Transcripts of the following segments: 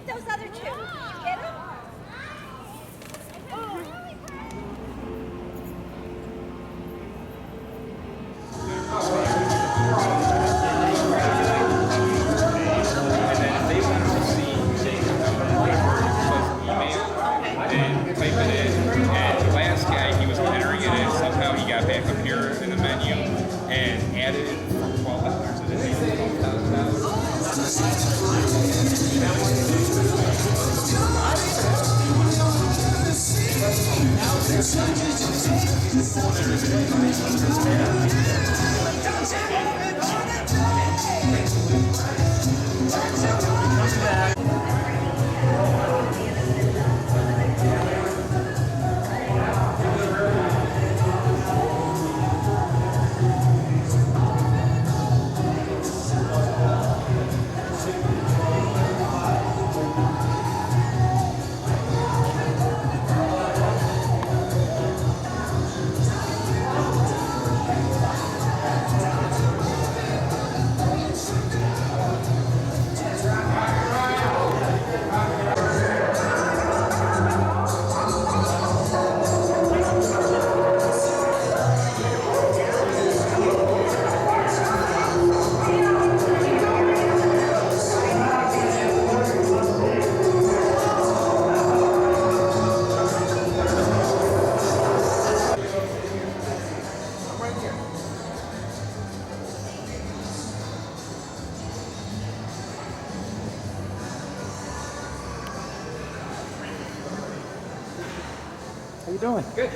those other two. Did you get them? How you doing? Good.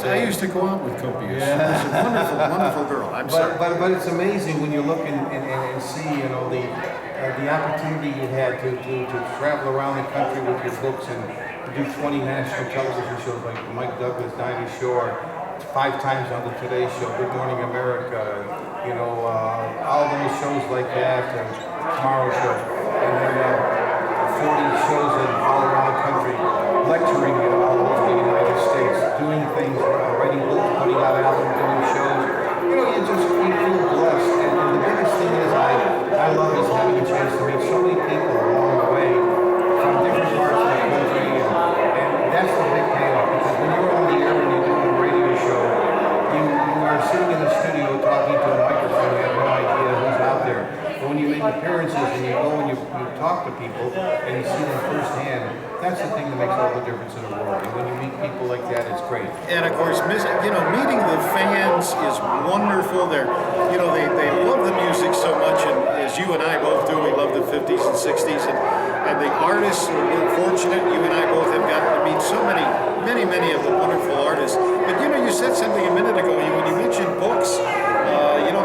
I used to go out with Copious. Yeah. She's a wonderful, wonderful girl. I'm sorry. But it's amazing when you look and see, you know, the opportunity you had to travel around the country with your books and do 20 national television shows like Mike Douglas, Dinah Shore, 5 times on the Today Show, Good Morning America, you know, all those shows like that, Tomorrow Show, and then 40 shows all around the country, lecturing all over the United States, doing things, writing books, putting out albums, doing shows. You know, you feel blessed, and the biggest thing is I love is having a chance to meet so many people along the way from different parts of the country, and that's the big payoff, because when you're on the air and you're doing a radio show, you are sitting in the studio talking to a microphone, you have no idea who's out there. But when you make appearances and you go and you talk to people and you see them firsthand, that's the thing that makes all the difference in the world. And when you meet people like that, it's great. And of course, meeting the fans is wonderful. They love the music so much, and as you and I both do, we love the 50s and 60s, and the artists. We're fortunate. You and I both have gotten to meet so many of the wonderful artists. But you said something a minute ago. When you mentioned books,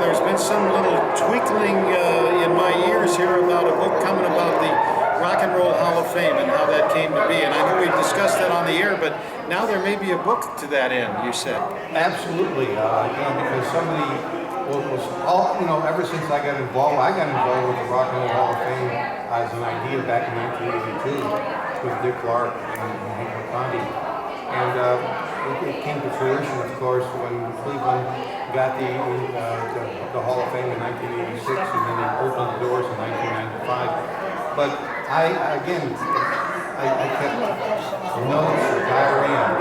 there's been some little twinkling in my ears here about a book coming about the Rock and Roll Hall of Fame and how that came to be. And I know we've discussed that on the air, but now there may be a book to that end, you said. Absolutely, because somebody was all, ever since I got involved with the Rock and Roll Hall of Fame as an idea back in 1982 with Dick Clark and Hank McConaughey. And it came to fruition, of course, when Cleveland got the Hall of Fame in 1986, and then they opened the doors in 1995. But I kept notes, diary, and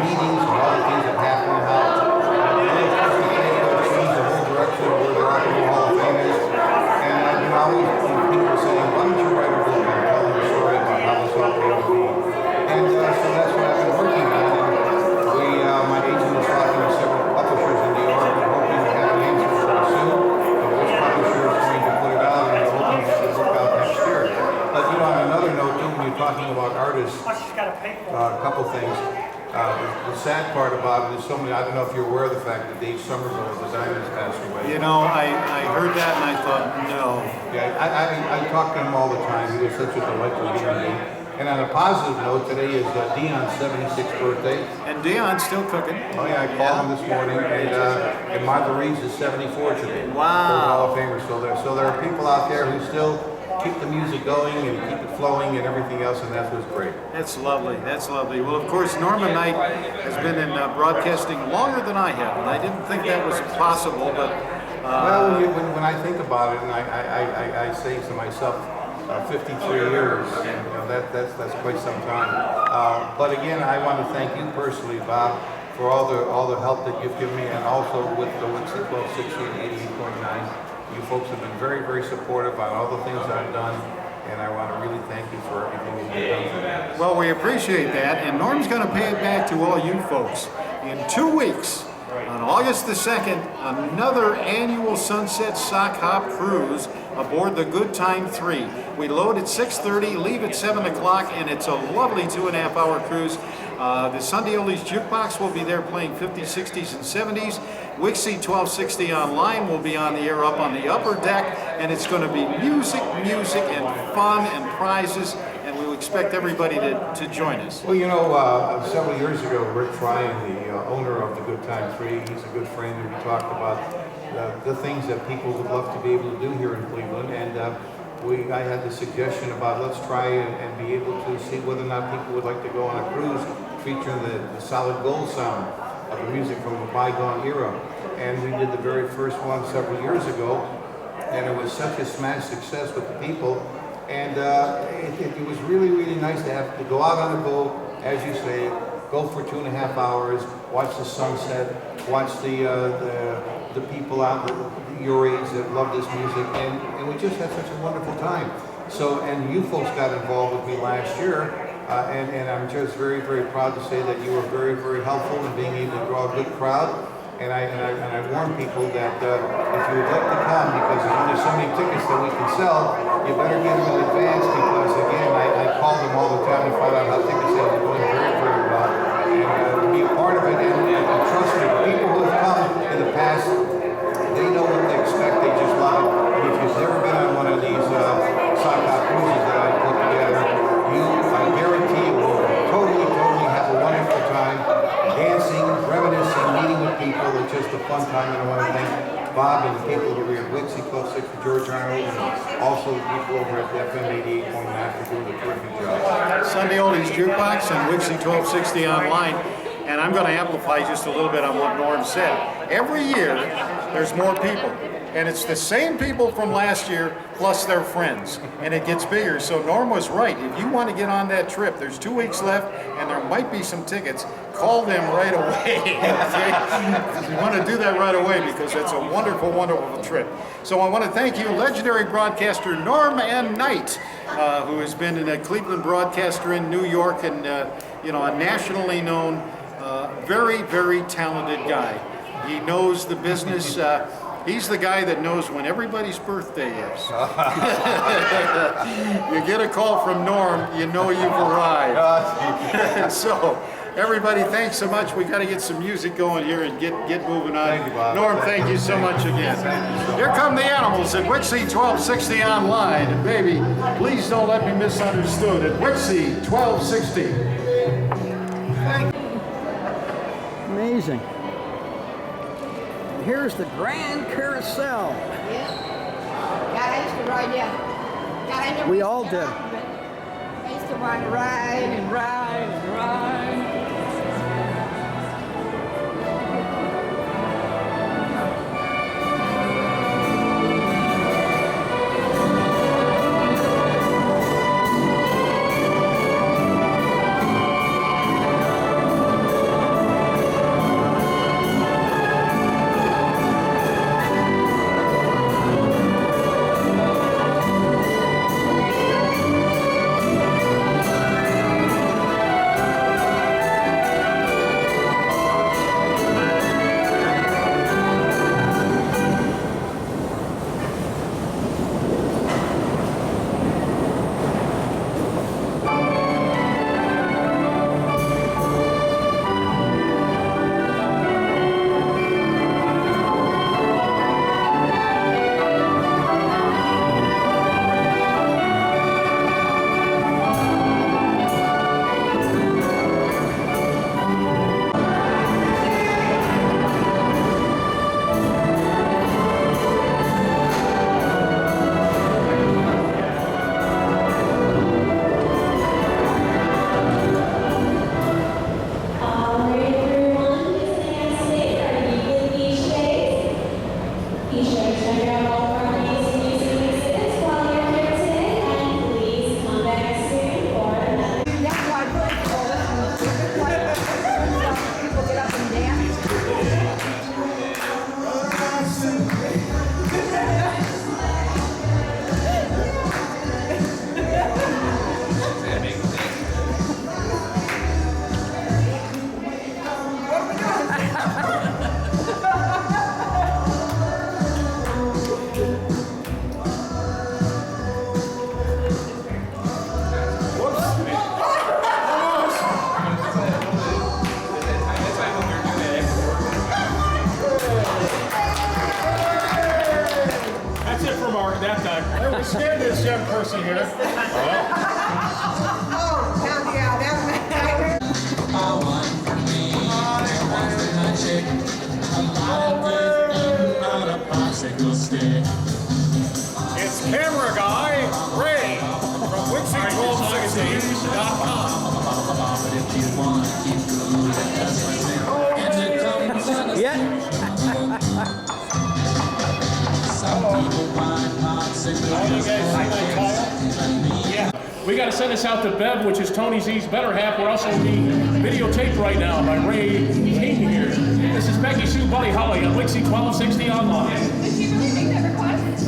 meetings, and all the things that happened, and how changed the whole direction of where the Rock and Roll Hall of Fame is. And I've been always people saying, why don't you write a book and tell them the story about how this all came to be? And so that's what I've been working on. And my agent is talking to several publishers in New York. We're hoping to have an answer pretty soon. So this publisher is going to put it out, and we're hoping to get the book out next year. But on another note, too, when you're talking about artists, a couple things. The sad part about it is so many. I don't know if you're aware of the fact that Dave Somerville, the designer, has passed away. I heard that and I thought, no. Yeah, I talk to him all the time. He was such a delightful human being. And on a positive note, today is Dion's 76th birthday. And Dion's still cooking. Oh yeah, I called him this morning, and Martha Reeves is 74 today. Wow. Hall of Famer. So there are people out there who still keep the music going and keep it flowing and everything else, and that's what's great. That's lovely. That's lovely. Well, of course, Norman Nite has been in broadcasting longer than I have, and I didn't think that was possible, but... well, when I think about it, and I say to myself, 53 years, and that's quite some time. But again, I want to thank you personally, Bob, for all the help that you've given me, and also with the WIXY1260 and 88.9. You folks have been very, very supportive on all the things that I've done, and I want to really thank you for everything that you've done for me. Well, we appreciate that, and Norm's going to pay it back to all you folks. In 2 weeks, on August the 2nd, another annual Sunset Sock Hop Cruise aboard the Good Time 3. We load at 6:30, leave at 7 o'clock, and it's a lovely 2.5-hour cruise. The Sunday Oldies Jukebox will be there playing 50s, 60s, and 70s. WIXY1260Online will be on the air up on the upper deck, and it's going to be music, and fun, and prizes, and we expect everybody to join us. Well, several years ago, Rick Ryan, the owner of the Good Time 3, he's a good friend, and we talked about the things that people would love to be able to do here in Cleveland, and I had the suggestion about let's try and be able to see whether or not people would like to go on a cruise featuring the solid gold sound of the music from a bygone era. And we did the very first one several years ago, and it was such a smash success with the people. And it was really, really nice to have to go out on a boat, as you say, go for 2.5 hours, watch the sunset, watch the people out your age that love this music, and we just had such a wonderful time. So, and you folks got involved with me last year, and I'm just very, very proud to say that you were very, very helpful in being able to draw a good crowd. And I warn people that if you would like to come, because there's only so many tickets that we can sell, you better get them in advance, because again, I call them all the time to find out how ticket sales are going very, very well. And to be a part of it, and just a fun time, and I want to thank Bob and the people over here at WIXY1260, George Arnold, and also the people over at FM 88.9 for doing a terrific job. Sunday Oldies Jukebox and WIXY1260 Online. And I'm going to amplify just a little bit on what Norm said. Every year, there's more people. And it's the same people from last year, plus their friends. And it gets bigger. So Norm was right. If you want to get on that trip, there's 2 weeks left, and there might be some tickets. Call them right away. Okay? You want to do that right away because it's a wonderful, wonderful trip. So I want to thank you, legendary broadcaster Norm and Nite, who has been a Cleveland broadcaster in New York and you know, a nationally known, very, very talented guy. He knows the business. He's the guy that knows when everybody's birthday is. You get a call from Norm, you know you've arrived. So, everybody, thanks so much. We got to get some music going here and get moving on. Thank you, Bob. Norm, thank you so much again. Here come the animals at WIXY1260 Online. And baby, please don't let me misunderstood at WIXY1260. Amazing. And here's the Grand Carousel. Yeah. God, I used to ride, yeah. God, I never We used to all get did. off of it. I used to want to ride and ride and ride. Scared this young person here. Oh, yeah, that It's camera guy, Ray, from WIXY1260.com. Yeah. Yeah. We got to send this out to Bev, which is Tony Z's better half. We're also being videotaped right now by Ray King here. This is Becky Sue Buddy Holly on WIXY1260 Online. Did she really make that request?